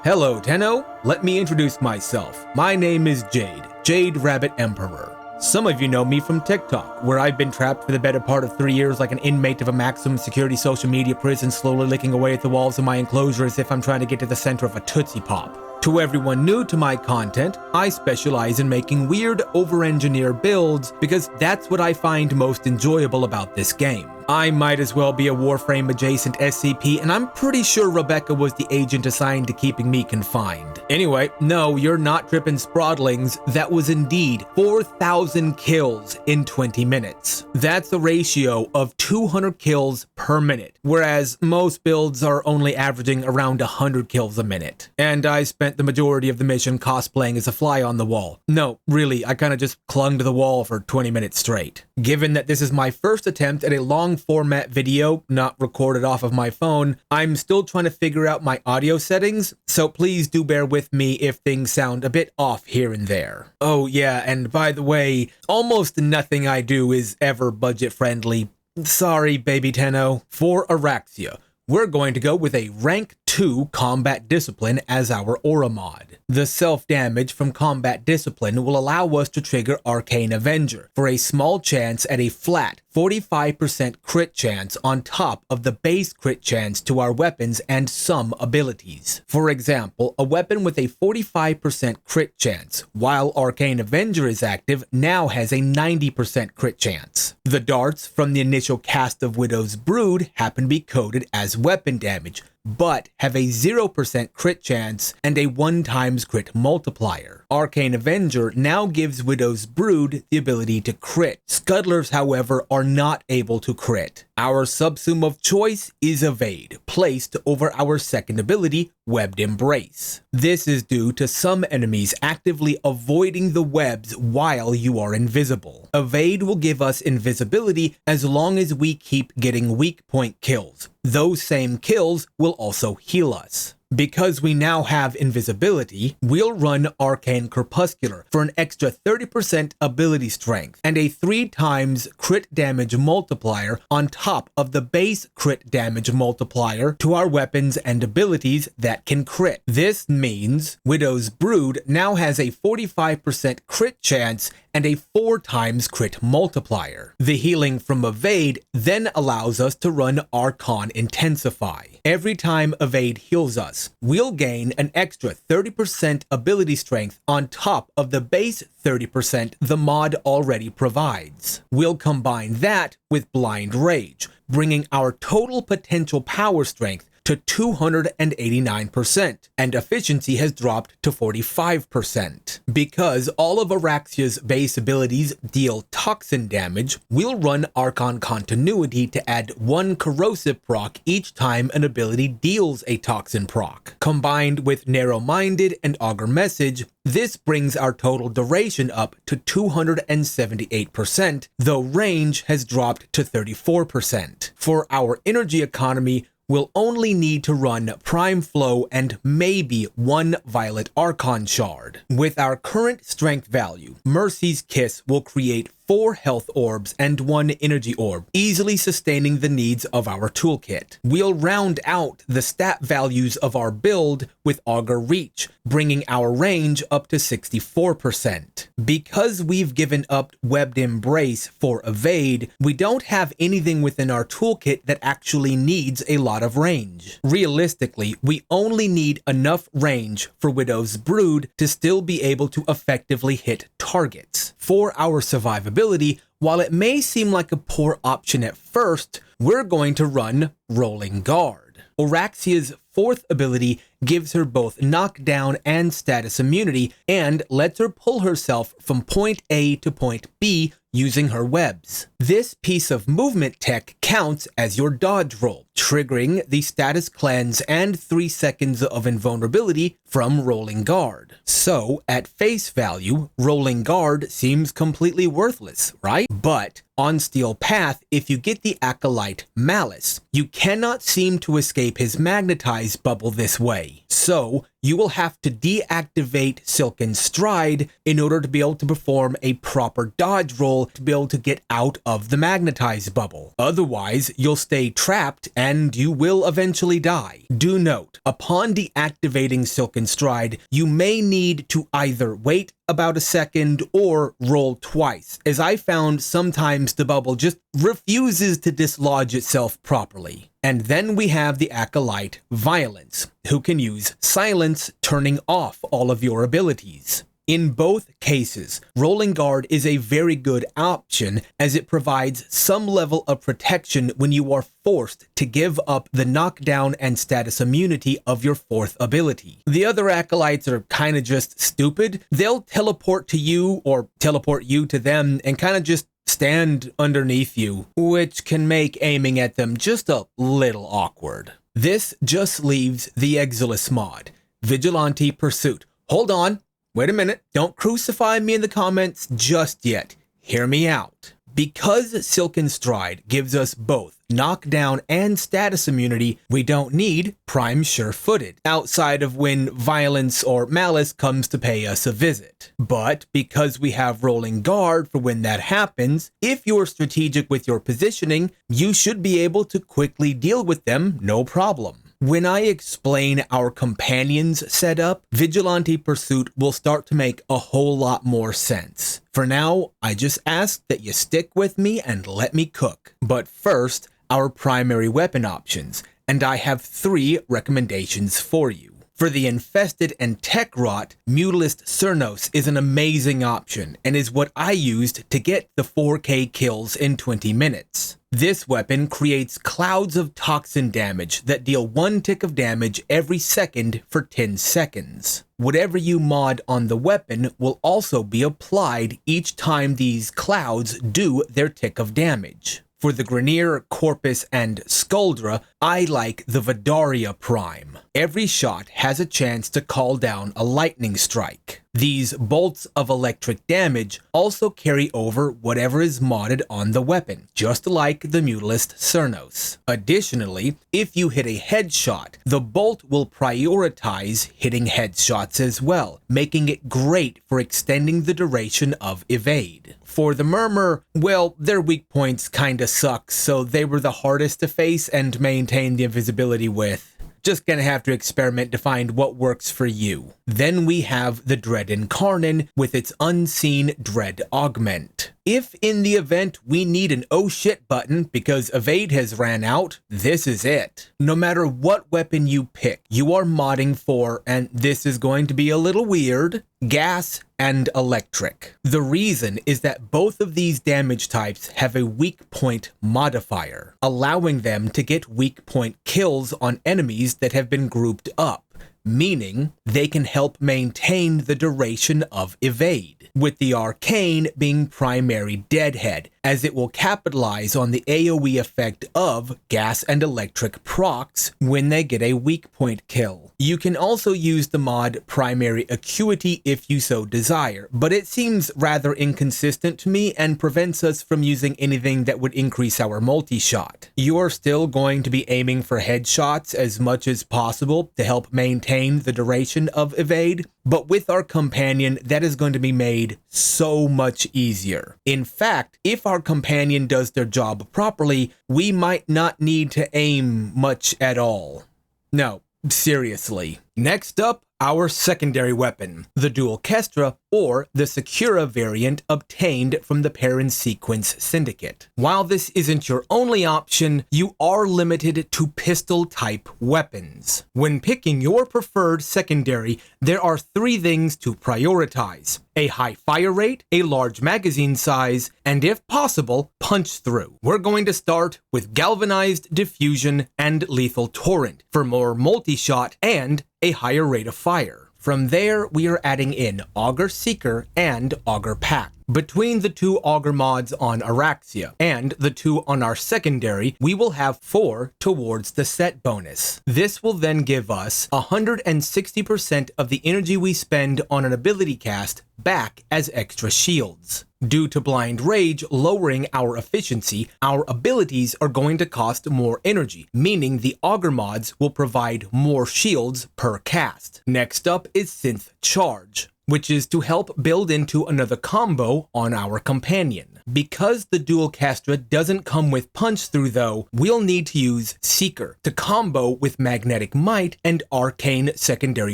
Hello, Tenno. Let me introduce myself. My name is Jade Rabbit Emperor. Some of you know me from TikTok, where I've been trapped for the better part of 3 years like an inmate of a maximum security social media prison, slowly licking away at the walls of my enclosure as if I'm trying to get to the center of a Tootsie Pop. To everyone new to my content, I specialize in making weird, over-engineered builds because that's what I find most enjoyable about this game. I might as well be a Warframe adjacent SCP, and I'm pretty sure Rebecca was the agent assigned to keeping me confined. Anyway, no, you're not tripping Spraudlings. That was indeed 4,000 kills in 20 minutes. That's a ratio of 200 kills per minute, whereas most builds are only averaging around 100 kills a minute. And I spent the majority of the mission cosplaying as a fly on the wall. No, really, I kinda just clung to the wall for 20 minutes straight. Given that this is my first attempt at a long format video, not recorded off of my phone, I'm still trying to figure out my audio settings, so please do bear with me if things sound a bit off here and there. Oh yeah, and by the way, almost nothing I do is ever budget friendly. Sorry, baby Tenno. For Oraxia, we're going to go with a rank 2 combat discipline as our aura mod. The self-damage from combat discipline will allow us to trigger Arcane Avenger for a small chance at a flat 45% crit chance on top of the base crit chance to our weapons and some abilities. For example, a weapon with a 45% crit chance, while Arcane Avenger is active, now has a 90% crit chance. The darts from the initial cast of Widow's Brood happen to be coded as weapon damage, but have a 0% crit chance and a 1x crit multiplier. Arcane Avenger now gives Widow's Brood the ability to crit. Scuttlers, however, are not able to crit. Our subsum of choice is Evade, placed over our second ability, Webbed Embrace. This is due to some enemies actively avoiding the webs while you are invisible. Evade will give us invisibility as long as we keep getting weak point kills. Those same kills will also heal us. Because we now have invisibility, we'll run Arcane Crepuscular for an extra 30% ability strength and a 3x crit damage multiplier on top of the base crit damage multiplier to our weapons and abilities that can crit. This means Widow's Brood now has a 45% crit chance and a 4x crit multiplier. The healing from Evade then allows us to run Archon Intensify. Every time Evade heals us, we'll gain an extra 30% ability strength on top of the base 30% the mod already provides. We'll combine that with Blind Rage, bringing our total potential power strength to 289%, and efficiency has dropped to 45%. Because all of Oraxia's base abilities deal toxin damage, we'll run Archon Continuity to add 1 corrosive proc each time an ability deals a toxin proc. Combined with Narrow-Minded and Augur Message, this brings our total duration up to 278%, though range has dropped to 34%. For our energy economy, we'll only need to run Prime Flow and maybe 1 Violet Archon Shard. With our current strength value, Mercy's Kiss will create 4 health orbs and 1 energy orb, easily sustaining the needs of our toolkit. We'll round out the stat values of our build with Augur Reach, bringing our range up to 64%. Because we've given up Webbed Embrace for Evade, we don't have anything within our toolkit that actually needs a lot of range. Realistically, we only need enough range for Widow's Brood to still be able to effectively hit targets. For our survivability, while it may seem like a poor option at first, we're going to run Rolling Guard. Oraxia's 4th ability gives her both knockdown and status immunity and lets her pull herself from point A to point B using her webs. This piece of movement tech counts as your dodge roll, triggering the status cleanse and 3 seconds of invulnerability from Rolling Guard. So, at face value, Rolling Guard seems completely worthless, right? But On Steel Path, if you get the Acolyte Malice, you cannot seem to escape his magnetized bubble this way. So, you will have to deactivate Silken Stride in order to be able to perform a proper dodge roll to be able to get out of the magnetized bubble. Otherwise, you'll stay trapped and you will eventually die. Do note, upon deactivating Silken Stride, you may need to either wait about a second or roll twice, as I found sometimes the bubble just refuses to dislodge itself properly. And then we have the Acolyte Violence, who can use Silence, turning off all of your abilities. In both cases, Rolling Guard is a very good option as it provides some level of protection when you are forced to give up the knockdown and status immunity of your fourth ability. The other Acolytes are kinda just stupid. They'll teleport to you or teleport you to them and kinda just stand underneath you, which can make aiming at them just a little awkward. This just leaves the Exilus mod, Vigilante Pursuit. Hold on. Wait a minute, don't crucify me in the comments just yet. Hear me out. Because Silken Stride gives us both knockdown and status immunity, we don't need Prime Sure-Footed, outside of when Violence or Malice comes to pay us a visit. But because we have Rolling Guard for when that happens, if you're strategic with your positioning, you should be able to quickly deal with them, no problem. When I explain our companions setup, Vigilante Pursuit will start to make a whole lot more sense. For now, I just ask that you stick with me and let me cook. But first, our primary weapon options, and I have 3 recommendations for you. For the Infested and Tech Rot, Mutalist Cernos is an amazing option and is what I used to get the 4K kills in 20 minutes. This weapon creates clouds of toxin damage that deal 1 tick of damage every second for 10 seconds. Whatever you mod on the weapon will also be applied each time these clouds do their tick of damage. For the Grenier, Corpus, and Skuldra, I like the Vidaria Prime. Every shot has a chance to call down a lightning strike. These bolts of electric damage also carry over whatever is modded on the weapon, just like the Mutalist Cernos. Additionally, if you hit a headshot, the bolt will prioritize hitting headshots as well, making it great for extending the duration of evade. For the Murmur, well, their weak points kinda suck, so they were the hardest to face and maintain the invisibility with. Just gonna have to experiment to find what works for you. Then we have the Dread Incarnon with its Unseen Dread Augment. If in the event we need an oh shit button because evade has ran out, this is it. No matter what weapon you pick, you are modding for, and this is going to be a little weird, gas and electric. The reason is that both of these damage types have a weak point modifier, allowing them to get weak point kills on enemies that have been grouped up, meaning they can help maintain the duration of evade, with the Arcane being primary deadhead, as it will capitalize on the AoE effect of gas and electric procs when they get a weak point kill. You can also use the mod Primary Acuity if you so desire, but it seems rather inconsistent to me and prevents us from using anything that would increase our multi-shot. You are still going to be aiming for headshots as much as possible to help maintain the duration of evade, but with our companion, that is going to be made so much easier. In fact, if our companion does their job properly, we might not need to aim much at all. No, seriously. Next up, our secondary weapon, the Dual Kestra, or the Secura variant obtained from the Perrin Sequence Syndicate. While this isn't your only option, you are limited to pistol-type weapons. When picking your preferred secondary, there are 3 things to prioritize: a high fire rate, a large magazine size, and if possible, punch through. We're going to start with Galvanized Diffusion and Lethal Torrent for more multi-shot and a higher rate of fire. From there, we are adding in Augur Seeker and Augur Pact. Between the 2 auger mods on Oraxia and the 2 on our secondary, we will have 4 towards the set bonus. This will then give us 160% of the energy we spend on an ability cast back as extra shields. Due to Blind Rage lowering our efficiency, our abilities are going to cost more energy, meaning the auger mods will provide more shields per cast. Next up is Synth Charge, which is to help build into another combo on our companion. Because the dual castra doesn't come with punch through though, we'll need to use Seeker to combo with Magnetic Might and Arcane Secondary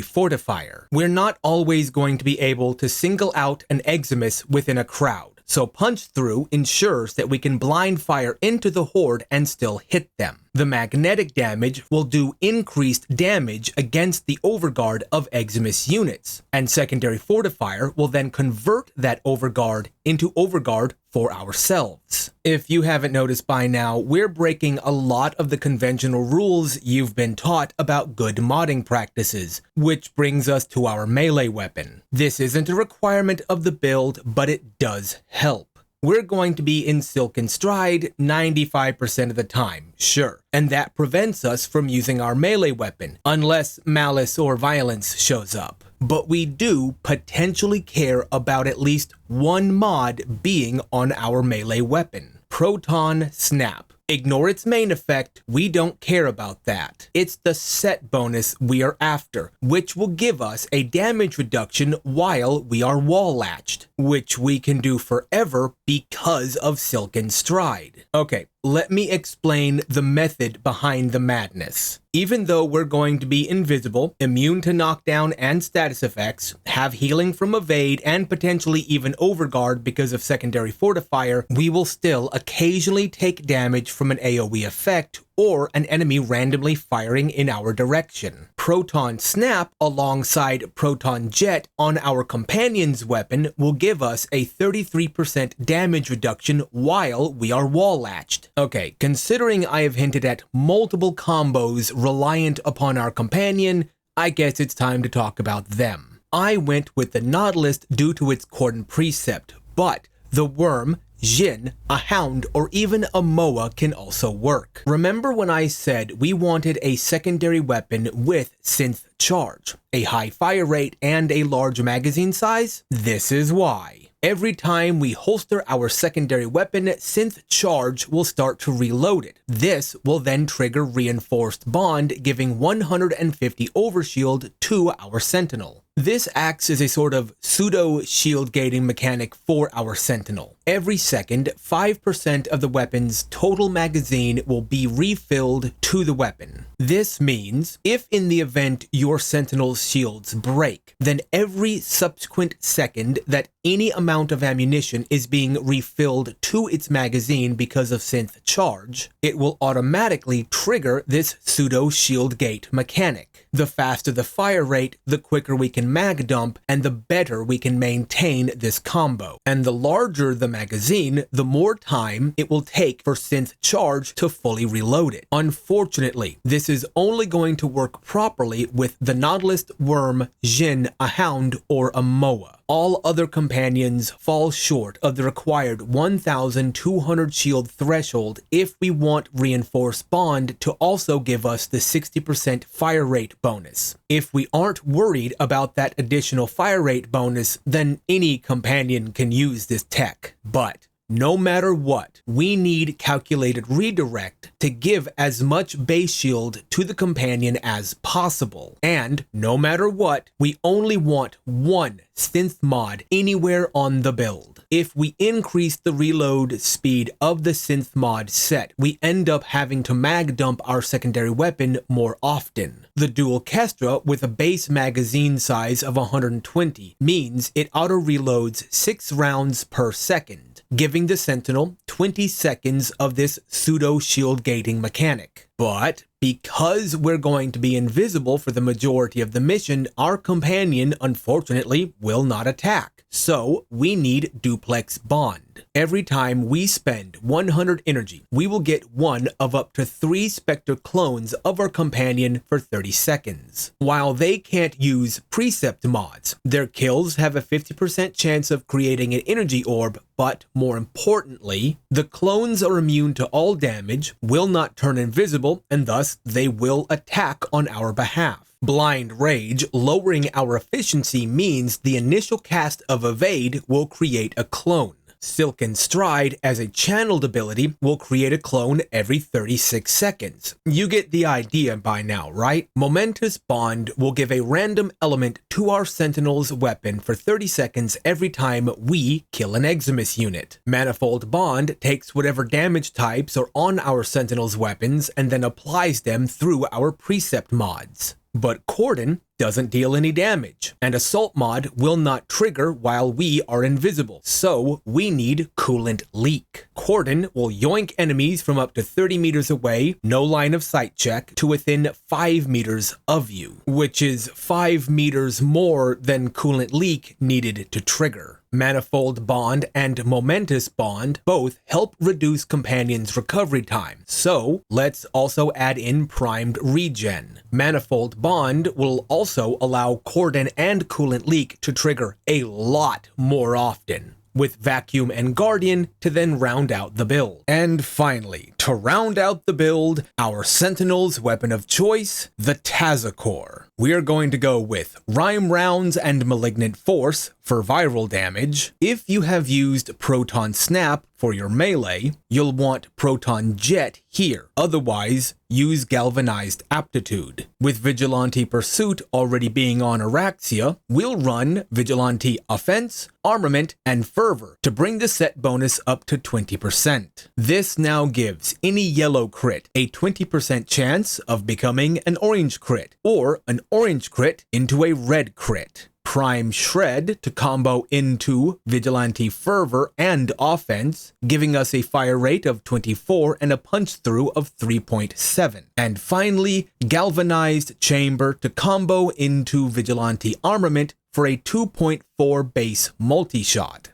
Fortifier. We're not always going to be able to single out an Eximus within a crowd, so punch through ensures that we can blind fire into the horde and still hit them. The magnetic damage will do increased damage against the overguard of Eximus units, and Secondary Fortifier will then convert that overguard into overguard for ourselves. If you haven't noticed by now, we're breaking a lot of the conventional rules you've been taught about good modding practices, which brings us to our melee weapon. This isn't a requirement of the build, but it does help. We're going to be in Silken Stride 95% of the time, sure, and that prevents us from using our melee weapon, unless Malice or Violence shows up. But we do potentially care about at least one mod being on our melee weapon, Proton Snap. Ignore its main effect, we don't care about that. It's the set bonus we are after, which will give us a damage reduction while we are wall latched, which we can do forever because of Silken Stride. Okay, let me explain the method behind the madness. Even though we're going to be invisible, immune to knockdown and status effects, have healing from evade, and potentially even overguard because of Secondary Fortifier, we will still occasionally take damage from an AoE effect or an enemy randomly firing in our direction. Proton Snap alongside Proton Jet on our companion's weapon will give us a 33% damage reduction while we are wall latched. Okay, considering I have hinted at multiple combos reliant upon our companion, I guess it's time to talk about them. I went with the Nautilus due to its Cordon Precept, but the Worm, Jin, a Hound, or even a Moa can also work. Remember when I said we wanted a secondary weapon with Synth Charge, a high fire rate, and a large magazine size? This is why. Every time we holster our secondary weapon, Synth Charge will start to reload it. This will then trigger Reinforced Bond, giving 150 overshield to our Sentinel. This acts as a sort of pseudo shield gating mechanic for our Sentinel. Every second, 5% of the weapon's total magazine will be refilled to the weapon. This means if in the event your Sentinel's shields break, then every subsequent second that any amount of ammunition is being refilled to its magazine because of Synth Charge, it will automatically trigger this pseudo shield gate mechanic. The faster the fire rate, the quicker we can mag dump, and the better we can maintain this combo. And the larger the magazine, the more time it will take for Synth Charge to fully reload it. Unfortunately, this is only going to work properly with the Nautilus, Worm, Jin, a Hound, or a Moa. All other companions fall short of the required 1,200 shield threshold if we want Reinforced Bond to also give us the 60% fire rate bonus. If we aren't worried about that additional fire rate bonus, then any companion can use this tech. But no matter what, we need Calculated Redirect to give as much base shield to the companion as possible. And no matter what, we only want one synth mod anywhere on the build. If we increase the reload speed of the synth mod set, we end up having to mag dump our secondary weapon more often. The dual Kestra with a base magazine size of 120 means it auto reloads 6 rounds per second, giving the Sentinel 20 seconds of this pseudo shield gating mechanic. But because we're going to be invisible for the majority of the mission, our companion, unfortunately, will not attack. So we need Duplex Bond. Every time we spend 100 energy, we will get one of up to 3 Spectre clones of our companion for 30 seconds. While they can't use Precept mods, their kills have a 50% chance of creating an energy orb, but more importantly, the clones are immune to all damage, will not turn invisible, and thus they will attack on our behalf. Blind Rage, lowering our efficiency, means the initial cast of Evade will create a clone. Silken Stride, as a channeled ability, will create a clone every 36 seconds. You get the idea by now, right? Momentous Bond will give a random element to our Sentinel's weapon for 30 seconds every time we kill an Eximus unit. Manifold Bond takes whatever damage types are on our Sentinel's weapons and then applies them through our Precept mods. But Cordon doesn't deal any damage, and Assault mod will not trigger while we are invisible, so we need Coolant Leak. Cordon will yoink enemies from up to 30 meters away, no line of sight check, to within 5 meters of you, which is 5 meters more than Coolant Leak needed to trigger. Manifold Bond and Momentous Bond both help reduce companions' recovery time, so let's also add in Primed Regen. Manifold Bond will also allow Cordon and Coolant Leak to trigger a lot more often, with Vacuum and Guardian to then round out the build. And finally, to round out the build, our Sentinel's weapon of choice, the Tazakor. We are going to go with Rhyme Rounds and Malignant Force for viral damage. If you have used Proton Snap for your melee, you'll want Proton Jet here. Otherwise, use Galvanized Aptitude. With Vigilante Pursuit already being on Oraxia, we'll run Vigilante Offense, Armament, and Fervor to bring the set bonus up to 20%. This now gives any yellow crit a 20% chance of becoming an orange crit, or an orange crit into a red crit. Prime Shred to combo into Vigilante Fervor and Offense, giving us a fire rate of 24 and a punch through of 3.7. And finally, Galvanized Chamber to combo into Vigilante Armament for a 2.4 base multi-shot.